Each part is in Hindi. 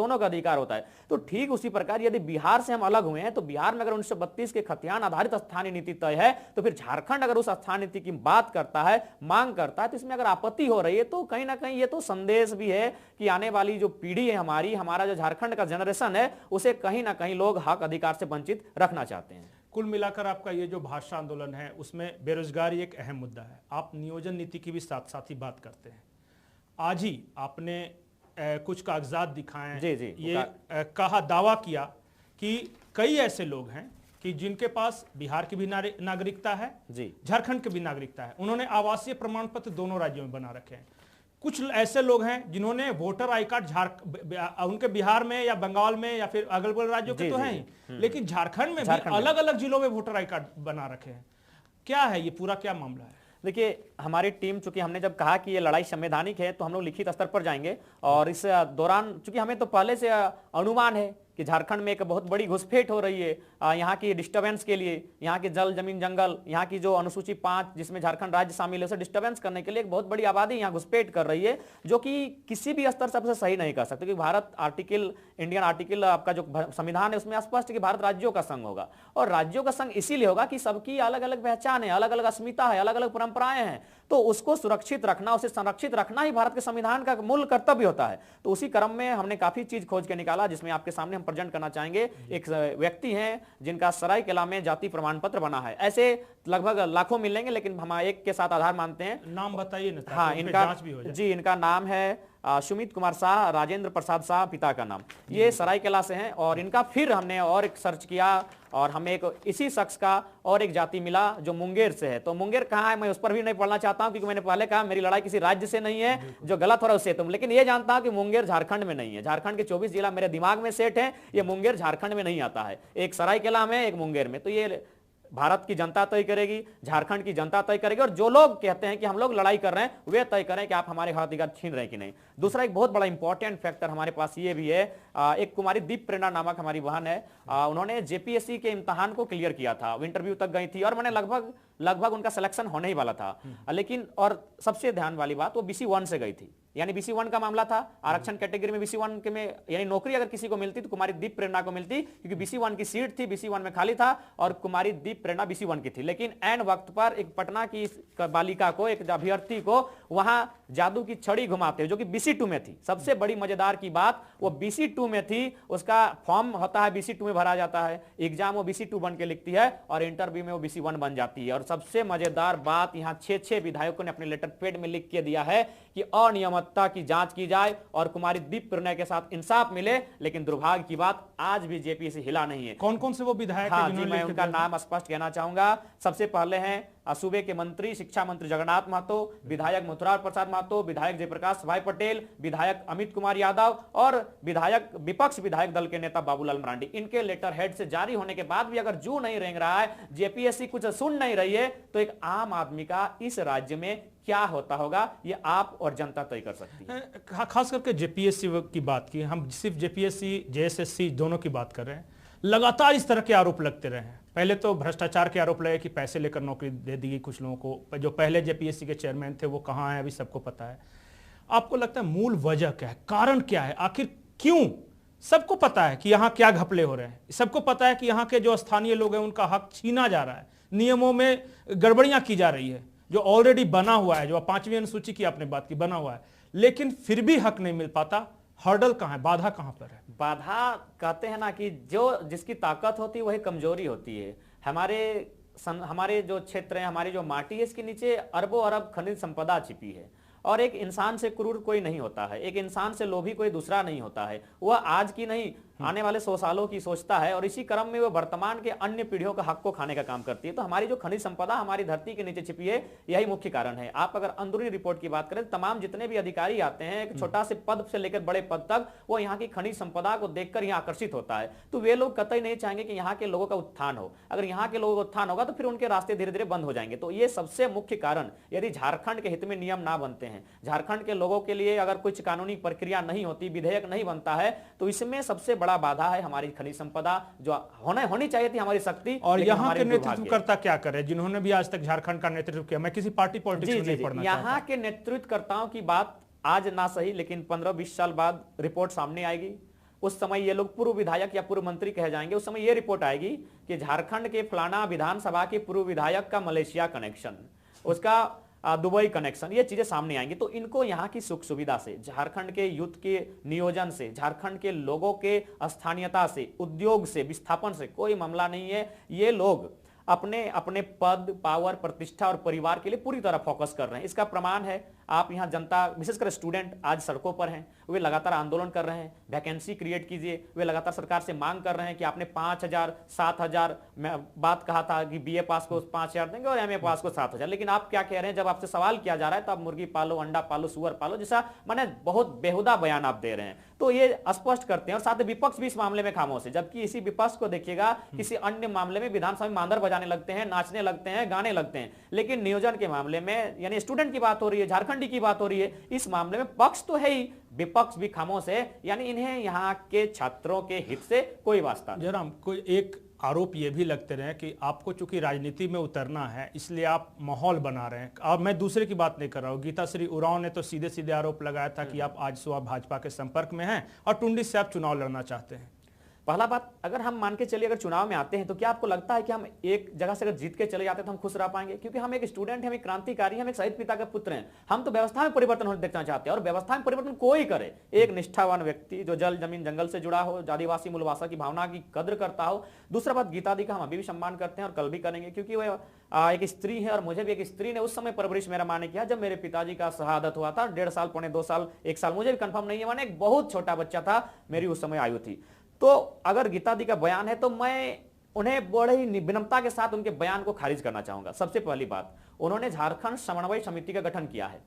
दोनों का अधिकार होता है। तो ठीक उसी प्रकार यदि बिहार से हम अलग हुए हैं तो बिहार में अगर 1932 के खतियान आधारित स्थानीय नीति तय है तो फिर झारखंड अगर उस स्थानीय नीति की बात करता है, मांग करता है, तो इसमें अगर आपत्ति हो रही है तो कहीं ना कहीं ये तो संदेश भी है कि आने वाली जो पीढ़ी है हमारा जो झारखंड का जनरेशन है उसे कहीं ना कहीं लोग हक अधिकार से वंचित रखना चाहते हैं। कुल मिलाकर आपका ये जो भाषा आंदोलन है उसमें बेरोजगारी एक अहम मुद्दा है। आप नियोजन नीति की भी साथ साथ ही बात करते हैं। आज ही आपने कुछ कागजात दिखाए, जी ये कहा, दावा किया कि कई ऐसे लोग हैं कि जिनके पास बिहार की भी नागरिकता है, झारखंड की भी नागरिकता है, उन्होंने आवासीय प्रमाण पत्र दोनों राज्यों में बना रखे हैं। कुछ ऐसे लोग हैं जिन्होंने वोटर आई कार्ड उनके बिहार में या बंगाल में या फिर अगल बगल राज्यों के तो हैं ही, लेकिन झारखंड में भी अलग अलग जिलों में वोटर आई कार्ड बना रखे हैं। क्या है ये पूरा, क्या मामला है? देखिए, हमारी टीम, चूंकि हमने जब कहा कि ये लड़ाई संवैधानिक है तो हम लोग लिखित स्तर पर जाएंगे और इस दौरान चूंकि हमें तो पहले से अनुमान है कि झारखंड में एक बहुत बड़ी घुसपैठ हो रही है यहाँ की डिस्टर्बेंस के लिए, यहाँ की जल जमीन जंगल, यहाँ की जो अनुसूची 5 जिसमें झारखंड राज्य शामिल है उसे डिस्टर्बेंस करने के लिए एक बहुत बड़ी आबादी यहाँ घुसपैठ कर रही है, जो कि किसी भी स्तर से आपसे सही नहीं कर सकते। क्योंकि भारत इंडियन आर्टिकल आपका जो संविधान है उसमें स्पष्ट है कि भारत राज्यों का संघ होगा और राज्यों का संघ इसीलिए होगा कि सबकी अलग अलग पहचान है, अलग अलग अस्मिता है, अलग अलग परंपराएं हैं, तो उसको सुरक्षित रखना, उसे संरक्षित रखना ही भारत के संविधान का मूल कर्तव्य होता है। तो उसी क्रम में हमने काफी चीज खोज के निकाला जिसमें आपके सामने हम प्रेजेंट करना चाहेंगे। एक व्यक्ति हैं जिनका सरायकेला में जाति प्रमाण पत्र बना है। ऐसे लगभग लाखों मिलेंगे लेकिन हम एक के साथ आधार मानते हैं। नाम बताइए ना। हाँ, इनका नाम है सुमित कुमार शाह, राजेंद्र प्रसाद शाह पिता का नाम। ये सरायकेला से हैं और इनका फिर हमने और एक सर्च किया और हमें एक इसी शख्स का और एक जाति मिला जो मुंगेर से है। तो मुंगेर कहाँ है मैं उस पर भी नहीं पढ़ना चाहता हूं क्योंकि मैंने पहले कहा मेरी लड़ाई किसी राज्य से नहीं है जो गलत हो रहा है उससे, लेकिन ये जानता हूं कि मुंगेर झारखंड में नहीं है। झारखंड के 24 जिला मेरे दिमाग में सेट है, ये मुंगेर झारखंड में नहीं आता है। एक सरायकेला में, एक मुंगेर में। तो ये भारत की जनता तय करेगी, झारखंड की जनता तय करेगी और जो लोग कहते हैं कि हम लोग लड़ाई कर रहे हैं वे तय करें कि आप हमारे हक अधिकार छीन रहे हैं कि नहीं। दूसरा एक बहुत बड़ा इंपॉर्टेंट फैक्टर हमारे पास ये भी है, एक कुमारी दीप प्रेरणा नामक हमारी बहन है, उन्होंने जेपीएससी के इम्तहान को क्लियर किया था, इंटरव्यू तक गई थी और मैंने लगभग उनका सिलेक्शन होने ही वाला था, लेकिन और सबसे ध्यान वाली बात वो BC 1 से गई थी, यानी BC 1 का मामला था। आरक्षण कैटेगरी में BC 1 के में यानी नौकरी अगर किसी को मिलती तो कुमारी दीप प्रेरणा को मिलती क्योंकि BC 1 की सीट थी, BC 1 में खाली था और कुमारी दीप प्रेरणा BC 1 की थी। लेकिन एन वक्त पर एक पटना की बालिका को, एक अभ्यर्थी को वहां जादू की छड़ी घुमाते जो कि BC 2 में थी। सबसे बड़ी मजेदार की बात वो BC 2 में थी, उसका फॉर्म होता है BC 2 में भरा जाता है, एग्जाम वो BC 2 बन के लिखती है और इंटरव्यू में वो BC 1 बन जाती है। और सबसे मजेदार बात यहाँ 6 विधायकों ने अपने लेटर पैड में लिख के दिया है कि अनियमितता की जांच की जाए और कुमारी दीप प्रेरणा के साथ इंसाफ मिले। लेकिन दुर्भाग्य की बात आज भी जेपीएससी हिला नहीं है। कौन कौन से वो विधायक? हाँ जी, मैं उनका नाम स्पष्ट कहना चाहूंगा। सबसे पहले हैं सूबे के मंत्री, शिक्षा मंत्री जगन्नाथ महतो, विधायक मथुरार प्रसाद महतो, विधायक जयप्रकाश भाई पटेल, विधायक अमित कुमार यादव और विपक्ष विधायक दल के नेता बाबूलाल मरांडी। इनके लेटर हेड से जारी होने के बाद भी अगर जू नहीं रेंग रहा है, जेपीएससी कुछ सुन नहीं रही है, तो एक आम आदमी का इस राज्य में क्या होता होगा ये आप और जनता तय कर सकती है। खास करके जेपीएससी की बात की, हम सिर्फ जेपीएससी जेएसएससी दोनों की बात कर रहे हैं, लगातार इस तरह के आरोप लगते रहे हैं। पहले तो भ्रष्टाचार के आरोप लगे कि पैसे लेकर नौकरी दे दी गई कुछ लोगों को, जो पहले जेपीएससी के चेयरमैन थे वो कहाँ हैं अभी सबको पता है। आपको लगता है मूल वजह क्या है, कारण क्या है, आखिर क्यों? सबको पता है कि यहाँ क्या घपले हो रहे हैं, सबको पता है कि यहाँ के जो स्थानीय लोग हैं उनका हक छीना जा रहा है, नियमों में गड़बड़ियां की जा रही है, जो ऑलरेडी बना हुआ है, जो 5वीं अनुसूची की आपने बात की बना हुआ है, लेकिन फिर भी हक नहीं मिल पाता। हर्डल कहाँ है, बाधा कहाँ पर है? बाधा कहते हैं ना कि जिसकी ताकत होती है वही कमजोरी होती है। हमारे जो क्षेत्र है, हमारी जो माटी है, इसके नीचे अरबों अरब खनिज संपदा छिपी है और एक इंसान से क्रूर कोई नहीं होता है, एक इंसान से लोभी कोई दूसरा नहीं होता है। वह आज की नहीं आने वाले 100 सालों की सोचता है और इसी क्रम में वह वर्तमान के अन्य पीढ़ियों का हक को खाने का काम करती है। तो हमारी जो खनिज संपदा हमारी धरती के नीचे छिपी है, यही मुख्य कारण है। आप अगर अंदरूनी रिपोर्ट की बात करें, तमाम जितने भी अधिकारी आते हैं, एक छोटा से पद से लेकर बड़े पद तक, वो यहाँ की खनिज संपदा को देखकर यहाँ आकर्षित होता है। तो वे लोग कतई नहीं चाहेंगे कि यहाँ के लोगों का उत्थान हो। अगर यहाँ के लोगों का उत्थान होगा तो फिर उनके रास्ते धीरे धीरे बंद हो जाएंगे। तो ये सबसे मुख्य कारण, यदि झारखंड के हित में नियम ना बनते हैं, झारखंड के लोगों के लिए अगर कुछ कानूनी प्रक्रिया नहीं होती, विधेयक नहीं बनता है, तो इसमें सबसे बड़ा बाधा है हमारी खनिज संपदा जो होनी चाहिए थी हमारी शक्ति। और यहाँ के नेतृत्वकर्ता क्या करे जिन्होंने भी आज तक झारखंड का नेतृत्व किया? मैं किसी पार्टी पॉलिटिक्स में नहीं पढ़ना चाहता। यहाँ के नेतृत्वकर्ताओं की बात आज ना सही, लेकिन 15-20 साल बाद रिपोर्ट सामने आएगी। उस समय ये लोग पूर्व विधायक या पूर्व मंत्री कहे जाएंगे, उस समय ये रिपोर्ट आएगी कि झारखंड के फलाना विधानसभा के पूर्व विधायक का मलेशिया कनेक्शन, उसका दुबई कनेक्शन, ये चीजें सामने आएंगी। तो इनको यहाँ की सुख सुविधा से, झारखंड के यूथ के नियोजन से, झारखंड के लोगों के स्थानीयता से, उद्योग से, विस्थापन से कोई मामला नहीं है। ये लोग अपने अपने पद, पावर, प्रतिष्ठा और परिवार के लिए पूरी तरह फोकस कर रहे हैं। इसका प्रमाण है, आप यहाँ जनता, विशेषकर स्टूडेंट आज सड़कों पर हैं, वे लगातार आंदोलन कर रहे हैं, वैकेंसी क्रिएट कीजिए। वे लगातार सरकार से मांग कर रहे हैं कि आपने 5,000, 7,000 बात कहा था कि बीए पास को 5,000 देंगे और एमए पास को 7,000, लेकिन आप क्या कह रहे हैं? जब आपसे सवाल किया जा रहा है तो आप मुर्गी पालो, अंडा पालो, सुअर पालो जैसा माने बहुत बेहुदा बयान आप दे रहे हैं। तो ये स्पष्ट करते हैं, और साथ ही विपक्ष भी इस मामले में खामोश है। जबकि इसी विपक्ष को देखिएगा किसी अन्य मामले में विधानसभा में मांदर बजाने लगते हैं, नाचने लगते हैं, गाने लगते हैं, लेकिन नियोजन के मामले में, यानी स्टूडेंट की बात हो रही है, झारखंडी की बात हो रही है, इस मामले में पक्ष तो है ही, विपक्ष भी खामोश है। यानी इन्हें यहाँ के छात्रों के हित से कोई वास्ता नहीं। जरा कोई एक आरोप ये भी लगते रहे कि आपको चूंकि राजनीति में उतरना है इसलिए आप माहौल बना रहे हैं। अब मैं दूसरे की बात नहीं कर रहा हूँ, गीता श्री उरांव ने तो सीधे सीधे आरोप लगाया था कि आप आज सुबह भाजपा के संपर्क में हैं और टुंडी से आप चुनाव लड़ना चाहते हैं। पहला बात, अगर हम मान के चलिए अगर चुनाव में आते हैं तो क्या आपको लगता है कि हम एक जगह से अगर जीत के चले जाते हैं तो हम खुश रह पाएंगे? क्योंकि हम एक स्टूडेंट हैं, हम एक क्रांतिकारी, हम एक शहीद पिता के पुत्र हैं। हम तो व्यवस्था में परिवर्तन होने देखना चाहते हैं, और व्यवस्था में परिवर्तन कोई करे, एक निष्ठावान व्यक्ति जो जल जमीन जंगल से जुड़ा हो, आदिवासी मूलवासा की भावना की कद्र करता हो। दूसरा बात, गीता दी का हम अभी भी सम्मान करते हैं और कल भी करेंगे, क्योंकि वह एक स्त्री है और मुझे भी एक स्त्री ने उस समय परवरिश मेरा माने किया जब मेरे पिताजी का शहादत हुआ था। 1.5 साल, 2.25 साल, 1 साल, मुझे भी कंफर्म नहीं है, माने एक बहुत छोटा बच्चा था, मेरी उस समय आयु थी। तो अगर गीता दी का बयान है तो मैं उन्हें बड़े ही विनम्रता के साथ उनके बयान को खारिज करना चाहूंगा। सबसे पहली बात, उन्होंने झारखंड समन्वय समिति का गठन किया है,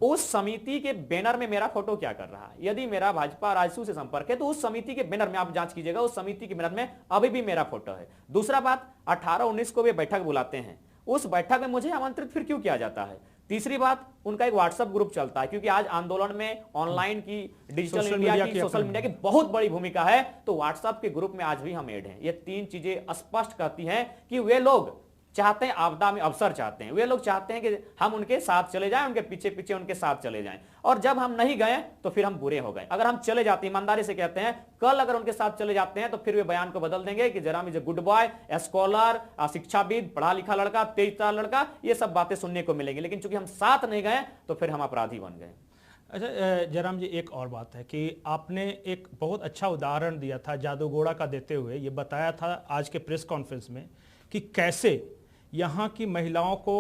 उस समिति के बैनर में मेरा फोटो क्या कर रहा है? यदि मेरा भाजपा राजसू से संपर्क है तो उस समिति के बैनर में आप जांच कीजिएगा, उस समिति के बैनर में अभी भी मेरा फोटो है। दूसरा बात, 18-19 को वे बैठक बुलाते हैं, उस बैठक में मुझे आमंत्रित फिर क्यों किया जाता है? तीसरी बात, उनका एक व्हाट्सएप ग्रुप चलता है, क्योंकि आज आंदोलन में ऑनलाइन की, डिजिटल इंडिया की, सोशल मीडिया की बहुत बड़ी भूमिका है, तो व्हाट्सएप के ग्रुप में आज भी हम ऐड हैं। ये 3 चीजें स्पष्ट करती हैं कि वे लोग चाहते हैं, आपदा में अवसर चाहते हैं, वे लोग चाहते हैं कि हम उनके साथ चले जाएं, उनके पीछे पीछे उनके साथ चले जाएं, और जब हम नहीं गए तो फिर हम बुरे हो गए। अगर हम चले जाते, ईमानदारी से कहते हैं, कल अगर उनके साथ चले जाते हैं तो फिर वे बयान को बदल देंगे कि जराम is a good boy, scholar, शिक्षाविद, पढ़ा लिखा लड़का, तेजतर्रार लड़का, ये सब बातें सुनने को मिलेंगी। लेकिन चूंकि हम साथ नहीं गए तो फिर हम अपराधी बन गए। अच्छा जयराम जी, एक और बात है कि आपने एक बहुत अच्छा उदाहरण दिया था जादूगोड़ा का देते हुए, ये बताया था आज के प्रेस कॉन्फ्रेंस में कि कैसे यहाँ की महिलाओं को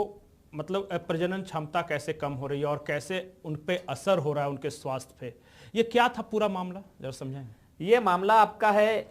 मतलब प्रजनन क्षमता कैसे कम हो रही है और कैसे उन पे असर हो रहा है उनके स्वास्थ्य पे। ये क्या था पूरा मामला, जरा समझाएं। ये मामला आपका है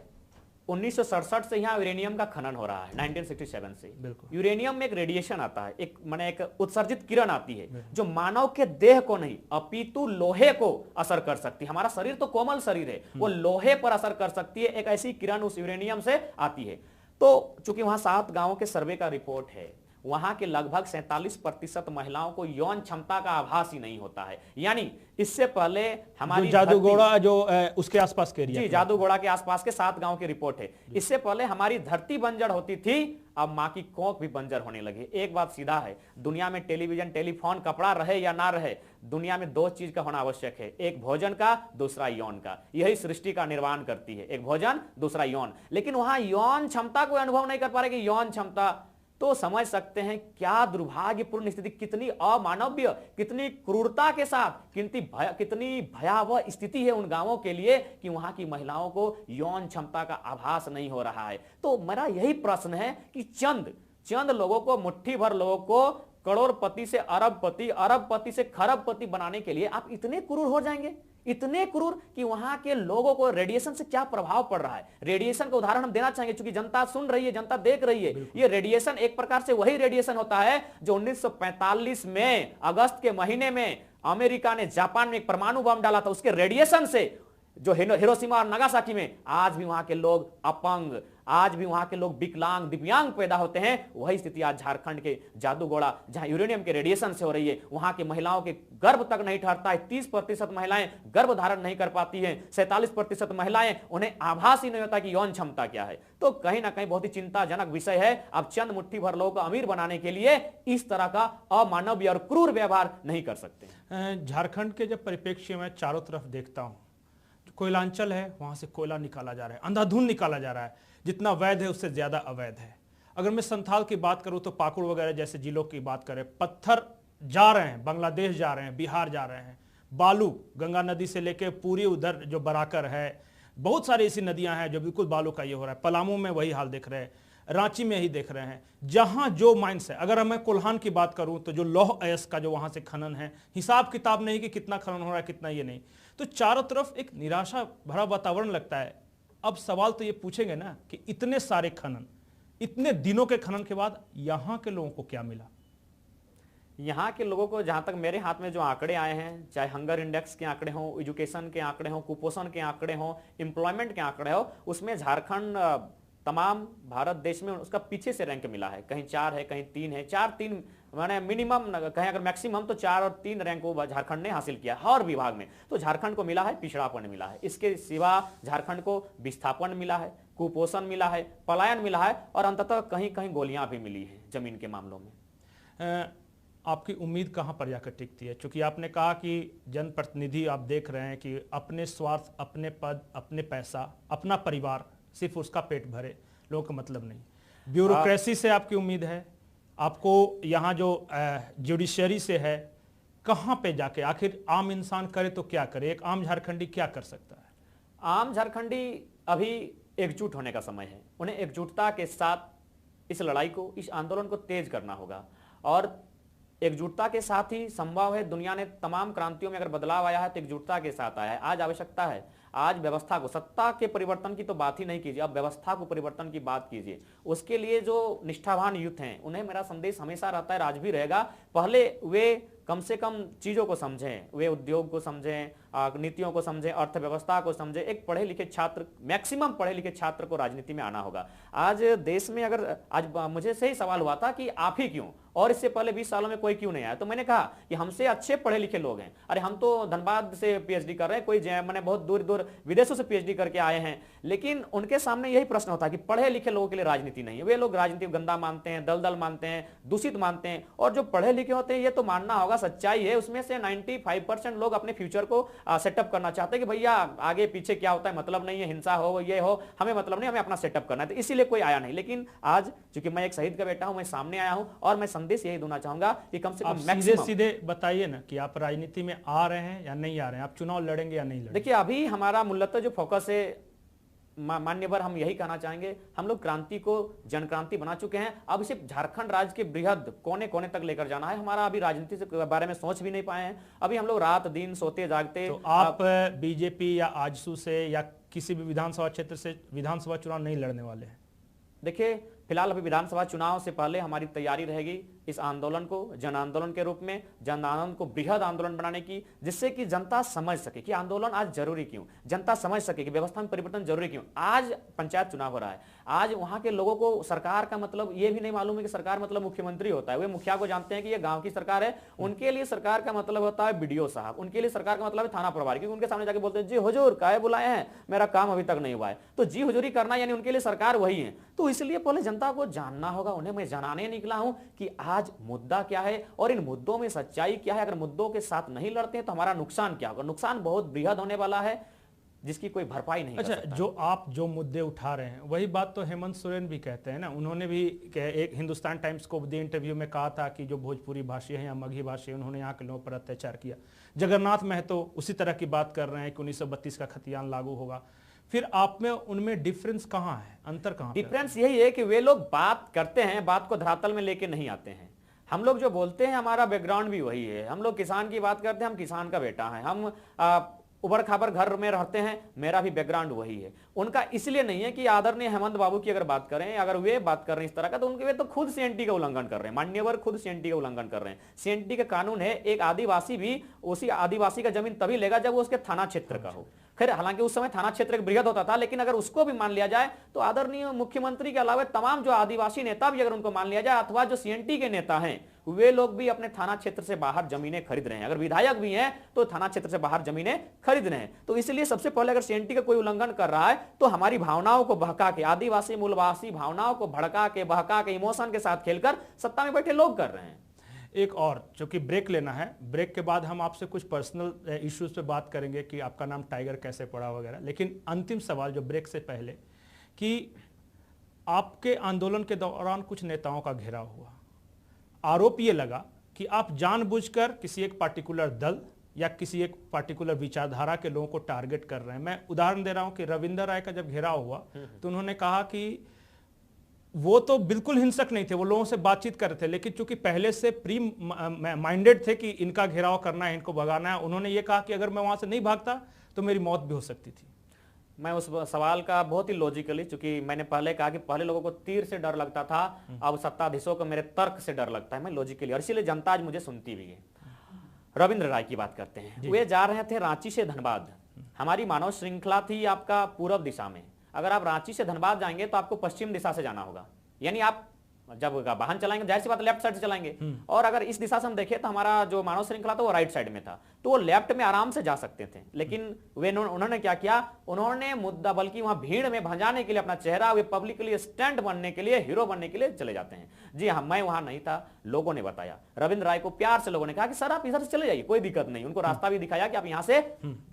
1967 से यहाँ यूरेनियम का खनन हो रहा है, 1967 से। यूरेनियम में एक रेडिएशन आता है, एक माने एक उत्सर्जित किरण आती है जो मानव के देह को नहीं अपितु लोहे को असर कर सकती है। हमारा शरीर तो कोमल शरीर है, वो लोहे पर असर कर सकती है, एक ऐसी किरण उस यूरेनियम से आती है। तो चूंकि वहां 7 गांवों के सर्वे का रिपोर्ट है, वहां के लगभग 47% महिलाओं को यौन क्षमता का आभास ही नहीं होता है। यानी इससे पहले हमारी जादूगोड़ा जो उसके आसपास के एरिया, जी जादूगोड़ा के आसपास के 7 गांव की रिपोर्ट है। इससे पहले हमारी धरती बंजर होती थी, अब मां की कोख भी बंजर होने लगी। एक बात सीधा है, दुनिया में टेलीविजन, टेलीफोन, कपड़ा रहे या ना रहे, दुनिया में 2 चीज का होना आवश्यक है, एक भोजन का, दूसरा यौन का। यही सृष्टि का निर्माण करती है, एक भोजन, दूसरा यौन। लेकिन वहां यौन क्षमता को अनुभव नहीं कर पा रहे कि यौन क्षमता, तो समझ सकते हैं क्या दुर्भाग्यपूर्ण स्थिति, कितनी अमानवीय, कितनी क्रूरता के साथ, कितनी भयावह स्थिति है उन गांवों के लिए कि वहां की महिलाओं को यौन क्षमता का आभास नहीं हो रहा है। तो मेरा यही प्रश्न है कि चंद लोगों को, मुट्ठी भर लोगों को करोड़पति से अरबपति, अरबपति से खरबपति बनाने के लिए आप इतने क्रूर हो जाएंगे, इतने क्रूर कि वहां के लोगों को रेडिएशन से क्या प्रभाव पड़ रहा है। रेडिएशन का उदाहरण हम देना चाहेंगे, क्योंकि जनता सुन रही है, जनता देख रही है। ये रेडिएशन एक प्रकार से वही रेडिएशन होता है जो 1945 में अगस्त के महीने में अमेरिका ने जापान में एक परमाणु बम डाला था, उसके रेडिएशन से जो हिरोशिमा और नागासाकी में आज भी वहां के लोग अपंग, आज भी वहां के लोग विकलांग, दिव्यांग पैदा होते हैं। वही स्थिति आज झारखंड के जादूगोड़ा, जहां यूरेनियम के रेडिएशन से हो रही है, वहां की महिलाओं के गर्भ तक नहीं ठहरता है। 30% महिलाएं गर्भ धारण नहीं कर पाती हैं, 47% महिलाएं, उन्हें आभास ही नहीं होता कि यौन क्षमता क्या है। तो कहीं ना कहीं बहुत ही चिंताजनक विषय है। अब चंद मुट्ठी भर लोगों को अमीर बनाने के लिए इस तरह का अमानवीय और क्रूर व्यवहार नहीं कर सकते। झारखंड के जब परिप्रेक्ष्य में चारों तरफ देखता हूं, कोयलांचल है, वहां से कोयला निकाला जा रहा है, अंधाधुंध निकाला जा रहा है, जितना वैध है उससे ज्यादा अवैध है। अगर मैं संथाल की बात करूं तो पाकुड़ वगैरह जैसे जिलों की बात करें, पत्थर जा रहे हैं, बांग्लादेश जा रहे हैं, बिहार जा रहे हैं, बालू गंगा नदी से लेके पूरी उधर जो बराकर है, बहुत सारी ऐसी नदियां हैं जो बिल्कुल बालू का ये हो रहा है। पलामू में वही हाल देख रहे हैं, रांची में ही देख रहे हैं, जहां जो माइंस है। अगर मैं कोल्हान की बात करूं तो जो लौह अयस्क का जो वहां से खनन है, हिसाब किताब नहीं कि कितना खनन हो रहा है कितना ये नहीं, तो चारों तरफ एक निराशा भरा वातावरण लगता है। अब सवाल तो ये पूछेंगे ना कि इतने सारे खनन, इतने दिनों के खनन के बाद यहां के लोगों को क्या मिला? यहाँ के लोगों को, जहाँ तक मेरे हाथ में जो आंकड़े आए हैं, चाहे हंगर इंडेक्स के आंकड़े हों, एजुकेशन के आंकड़े हों, कुपोषण के आंकड़े हों, एम्प्लॉयमेंट के आंकड़े हों, उसमें झारखंड तमाम भारत देश में उसका पीछे से रैंक मिला है। कहीं 4 है, कहीं 3 है, 4-3 माने मिनिमम, कहें अगर मैक्सिमम तो 4 और 3 रैंक को झारखंड ने हासिल किया हर विभाग में। तो झारखंड को मिला है पिछड़ापन मिला है। इसके सिवा झारखंड को विस्थापन मिला है, कुपोषण मिला है, पलायन मिला है, और अंततः कहीं कहीं गोलियां भी मिली है जमीन के मामलों में। आपकी उम्मीद कहाँ पर जाकर टिकती है? क्योंकि आपने कहा कि जनप्रतिनिधि आप देख रहे हैं कि अपने स्वार्थ, अपने पद, अपने पैसा, अपना परिवार, सिर्फ उसका पेट भरे, लोगों का मतलब नहीं। ब्यूरोक्रेसी से आपकी उम्मीद है, आपको यहाँ जो जुडिशरी से है, कहाँ पे जाके आखिर आम इंसान करे तो क्या करे? एक आम झारखंडी क्या कर सकता है? आम झारखंडी अभी एकजुट होने का समय है। उन्हें एकजुटता के साथ इस लड़ाई को, इस आंदोलन को तेज करना होगा। और एकजुटता के साथ ही संभव है, दुनिया ने तमाम क्रांतियों में अगर बदलाव आया है तो एकजुटता के साथ आया है। आज आवश्यकता है, आज व्यवस्था को, सत्ता के परिवर्तन की तो बात ही नहीं कीजिए, अब व्यवस्था को परिवर्तन की बात कीजिए। उसके लिए जो निष्ठावान यूथ हैं, उन्हें मेरा संदेश हमेशा रहता है, आज भी रहेगा, पहले वे कम से कम चीजों को समझें, वे उद्योग को समझें, नीतियों को समझें, अर्थव्यवस्था को समझें। एक पढ़े लिखे छात्र, मैक्सिमम पढ़े लिखे छात्र को राजनीति में आना होगा। आज देश में अगर आज मुझे से ही सवाल हुआ था कि आप ही क्यों, और इससे पहले 20 सालों में कोई क्यों नहीं आया, तो मैंने कहा कि हमसे अच्छे पढ़े लिखे लोग हैं। अरे हम तो धनबाद से पीएचडी कर रहे हैं, कोई मैंने बहुत दूर दूर विदेशों से पीएचडी करके आए हैं, लेकिन उनके सामने यही प्रश्न होता है कि पढ़े लिखे लोगों के लिए राजनीति नहीं है। वे लोग राजनीति को गंदा मानते हैं, दलदल मानते हैं, दूषित मानते हैं। और जो पढ़े लिखे होते हैं, ये तो मानना होगा, सच्चाई है, उसमें से 95% लोग अपने फ्यूचर को सेटअप करना चाहते हैं कि भैया आगे पीछे क्या होता है मतलब नहीं है, हिंसा हो ये हो, हमें मतलब नहीं, हमें अपना सेटअप करना है, तो इसीलिए कोई आया नहीं। लेकिन आज चूंकि मैं एक शहीद का बेटा हूं, मैं सामने आया हूं, और मैं संदेश यही देना चाहूंगा कि कम से कम सीधे बताइए ना कि आप राजनीति में आ रहे हैं या नहीं आ रहे हैं, आप चुनाव लड़ेंगे या नहीं लड़ेंगे? देखिए, अभी हमारा मूलतः जो फोकस है, मान्यवर, हम यही कहना चाहेंगे, हम लोग क्रांति को जन क्रांति बना चुके हैं। अब सिर्फ झारखंड राज्य के बृहद कोने कोने तक लेकर जाना है। हमारा अभी राजनीति के बारे में सोच भी नहीं पाए हैं। अभी हम लोग रात दिन सोते जागते। तो आप बीजेपी या आजसू से या किसी भी विधानसभा क्षेत्र से विधानसभा चुनाव नहीं लड़ने वाले हैं? देखिए, फिलहाल अभी विधानसभा चुनाव से पहले हमारी तैयारी रहेगी इस आंदोलन को जन आंदोलन के रूप में, जन आंदोलन को बृहद आंदोलन बनाने की, जिससे कि जनता समझ सके कि आंदोलन आज जरूरी क्यों, जनता समझ सके कि व्यवस्था में परिवर्तन जरूरी क्यों। आज पंचायत चुनाव हो रहा है, आज वहां के लोगों को सरकार का मतलब ये भी नहीं मालूम है कि सरकार मतलब मुख्यमंत्री होता है। वे मुखिया को जानते हैं कि ये गांव की सरकार है, उनके लिए सरकार का मतलब होता है बीडीओ साहब, उनके लिए सरकार का मतलब है थाना प्रभारी, क्योंकि उनके सामने जाके बोलते हैं जी हुजूर काहे बुलाए हैं, मेरा काम अभी तक नहीं हुआ है। तो जी हुजूरी करना यानी उनके लिए सरकार वही है। तो इसलिए पहले जनता को जानना होगा, उन्हें मैं जनाने निकला हूं कि आज मुद्दा क्या है और इन मुद्दों में सच्चाई क्या है। अगर मुद्दों के साथ नहीं लड़ते हैं तो हमारा नुकसान क्या होगा, नुकसान बहुत बृहद होने वाला है जिसकी कोई भरपाई नहीं कर सकता। जो आप जो मुद्दे उठा रहे हैं वही बात तो हेमंत सोरेन भी कहते हैं ना। उन्होंने भी एक हिंदुस्तान टाइम्स को दिए इंटरव्यू में कहा था कि जो भोजपुरी भाषी हैं या मगही भाषी हैं, उन्होंने यहाँ के लोगों पर अत्याचार किया। जगन्नाथ महतो उसी तरह की बात कर रहे हैं कि 1932 का खतियान लागू होगा। फिर आप में उनमें डिफरेंस कहाँ है, अंतर कहाँ? डिफरेंस यही है कि वे लोग बात करते हैं, बात को धरातल में लेके नहीं आते हैं। हम लोग जो बोलते हैं हमारा बैकग्राउंड भी वही है। हम लोग किसान की बात करते हैं, हम किसान का बेटा है। हम उबड़ खाबड़ घर में रहते हैं, मेरा भी बैकग्राउंड वही है। उनका इसलिए नहीं है कि आदरणीय हेमंत बाबू की अगर बात करें, अगर वे बात कर रहे हैं इस तरह का, तो उनके वे तो खुद सीएनटी का उल्लंघन कर रहे हैं। मान्यवर खुद सीएनटी का उल्लंघन कर रहे हैं। सीएनटी का कानून है, एक आदिवासी भी उसी आदिवासी का जमीन तभी लेगा जब वो उसके थाना क्षेत्र का हो। खैर हालांकि उस समय थाना क्षेत्र एक बृहद होता था, लेकिन अगर उसको भी मान लिया जाए तो आदरणीय मुख्यमंत्री के अलावा तमाम जो आदिवासी नेता भी अगर उनको मान लिया जाए, अथवा जो सीएनटी के नेता हैं, वे लोग भी अपने थाना क्षेत्र से बाहर जमीनें खरीद रहे हैं। अगर विधायक भी हैं तो थाना क्षेत्र से बाहर जमीनें खरीद रहे हैं। तो इसलिए सबसे पहले अगर सीएनटी का कोई उल्लंघन कर रहा है तो हमारी भावनाओं को बहका के, आदिवासी मूलवासी भावनाओं को भड़का के, बहका के, इमोशन के साथ खेलकर सत्ता में बैठे लोग कर रहे हैं। एक और, चूंकि ब्रेक लेना है, ब्रेक के बाद हम आपसे कुछ पर्सनल इश्यूज पे बात करेंगे कि आपका नाम टाइगर कैसे पड़ा वगैरह। लेकिन अंतिम सवाल जो ब्रेक से पहले, कि आपके आंदोलन के दौरान कुछ नेताओं का घेराव हुआ, आरोप ये लगा कि आप जानबूझकर किसी एक पार्टिकुलर दल या किसी एक पार्टिकुलर विचारधारा के लोगों को टारगेट कर रहे हैं। मैं उदाहरण दे रहा हूं कि रविंदर राय का जब घेराव हुआ तो उन्होंने कहा कि वो तो बिल्कुल हिंसक नहीं थे, वो लोगों से बातचीत कर रहे थे, लेकिन चूंकि पहले से प्री माइंडेड थे कि इनका घेराव करना है, इनको भगाना है, उन्होंने ये कहा कि अगर मैं वहां से नहीं भागता तो मेरी मौत भी हो सकती थी। मैं उस सवाल का बहुत ही लॉजिकली, चूंकि मैंने पहले कहा कि पहले लोगों को तीर से डर लगता था, अब सत्ताधीशों को मेरे तर्क से डर लगता है। मैं लॉजिकली, और इसीलिए जनता आज मुझे सुनती भी है। रविंद्र राय की बात करते हैं। वे जा रहे थे रांची से धनबाद। हमारी मानव श्रृंखला थी आपका पूर्व दिशा में। अगर आप रांची से धनबाद जाएंगे तो आपको पश्चिम दिशा से जाना होगा, यानी आप जब वाहन चलाएंगे जाहिर सी बात लेफ्ट साइड से चलाएंगे। और अगर इस दिशा से हम देखें तो हमारा जो मानव श्रृंखला था वो राइट साइड में था, तो वो लेफ्ट में आराम से जा सकते थे। लेकिन वे उन्होंने क्या किया, उन्होंने मुद्दा, बल्कि वहां भीड़ में भंजाने के लिए अपना चेहरा, वे पब्लिकली स्टैंड बनने के लिए, हीरो बनने के लिए चले जाते हैं। जी हाँ, मैं वहां नहीं था, लोगों ने बताया। रविंद्र राय को प्यार से लोगों ने कहा कि सर आप इधर से चले जाइए, कोई दिक्कत नहीं। उनको रास्ता भी दिखाया कि आप यहां से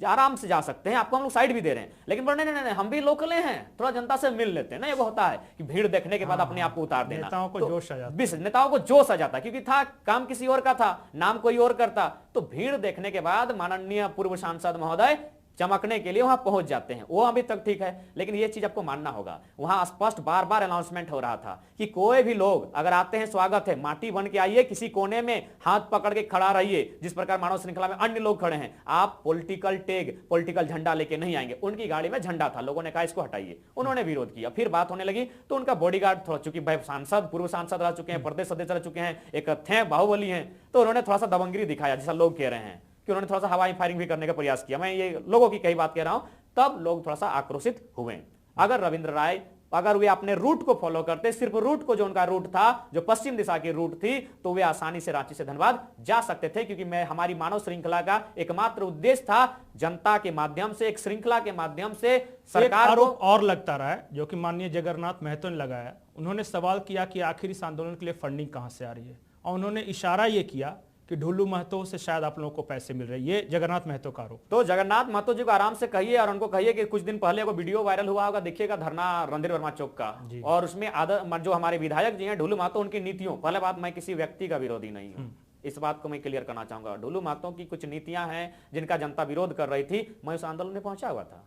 आराम से जा सकते हैं, आपको हम लोग साइड भी दे रहे हैं। लेकिन बोले नहीं, नहीं, हम भी लोकल हैं, थोड़ा जनता से मिल लेते हैं ना। ये वो होता है कि भीड़ देखने के बाद अपने आप को उतार देना, नेताओं को जोश आ जाता, नेताओं को जोश आ जाता, क्योंकि था काम किसी और का था, नाम कोई और करता। तो भीड़ देखने के बाद माननीय पूर्व सांसद महोदय चमकने के लिए वहां पहुंच जाते हैं। वो अभी तक ठीक है, लेकिन ये चीज आपको मानना होगा, वहां स्पष्ट बार बार अनाउंसमेंट हो रहा था कि कोई भी लोग अगर आते हैं स्वागत है, माटी बन के आइए, किसी कोने में हाथ पकड़ के खड़ा रहिए। जिस प्रकार मानव श्रृंखला में अन्य लोग खड़े हैं, आप पॉलिटिकल टैग, पॉलिटिकल झंडा लेके नहीं आएंगे। उनकी गाड़ी में झंडा था, लोगों ने कहा इसको हटाइए, उन्होंने विरोध किया। फिर बात होने लगी तो उनका बॉडीगार्ड, थोड़ा चूंकि भाई सांसद, पूर्व सांसद रह चुके हैं, प्रदेश सदस्य रह चुके हैं, एक थे बाहुबली हैं, तो उन्होंने थोड़ा सा दबंगगिरी दिखाया, जैसा लोग कह रहे हैं कि उन्होंने थोड़ा सा हवाई फायरिंग भी करने का प्रयास किया। मैं ये लोगों की कई बात कह रहा हूं, तब लोग थोड़ा सा आक्रोशित हुए। अगर रविंद्र राय, अगर वे अपने रूट को फॉलो करते, सिर्फ रूट को, जो उनका रूट था, जो पश्चिम दिशा की रूट थी, तो वे आसानी से रांची से धनबाद जा सकते थे। क्योंकि मैं, हमारी मानव श्रृंखला का एकमात्र उद्देश्य था जनता के माध्यम से, एक श्रृंखला के माध्यम से सरकार को। आरोप और लगता रहा है जो कि माननीय जगन्नाथ महतो ने लगाया। उन्होंने सवाल किया कि आखिर इस आंदोलन के लिए फंडिंग कहां से आ रही है, और उन्होंने इशारा यह किया कि ढुल्लू महतो से शायद आप लोगों को पैसे मिल रहे हैं। ये जगन्नाथ महतो का आरोप। तो जगन्नाथ महतो जी को आराम से कहिए, और उनको कहिए कि कुछ दिन पहले वो वीडियो वायरल हुआ होगा, देखिएगा, धरना रणधीर वर्मा चौक का, और उसमें जो हमारे विधायक जी हैं ढुल्लू महतो, उनकी नीतियों, पहले बात, मैं किसी व्यक्ति का विरोधी नहीं हूं, इस बात को मैं क्लियर करना चाहूंगा। ढुल्लू महतो की कुछ नीतियां हैं जिनका जनता विरोध कर रही थी, मैं उस आंदोलन में पहुंचा हुआ था।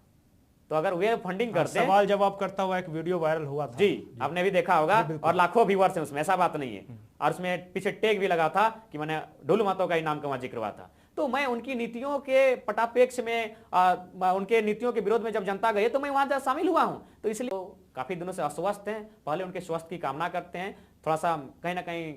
तो अगर वे फंडिंग करते, सवाल जवाब करता हुआ एक वीडियो वायरल हुआ था, जी आपने भी देखा होगा, और लाखों व्यूअर्स हैं उसमें, ऐसा बात नहीं है। और उसमें पीछे टैग भी लगा था कि मैंने ढुल्लू महतो का ही नाम का वहां जिक्र हुआ था। तो मैं उनकी नीतियों के पटापेक्ष में, उनके नीतियों के विरोध में जब जनता गई तो मैं वहां शामिल हुआ हूं। तो इसलिए काफी दिनों से अस्वस्थ हैं, पहले उनके स्वास्थ्य की कामना करते हैं, थोड़ा सा कहीं ना कहीं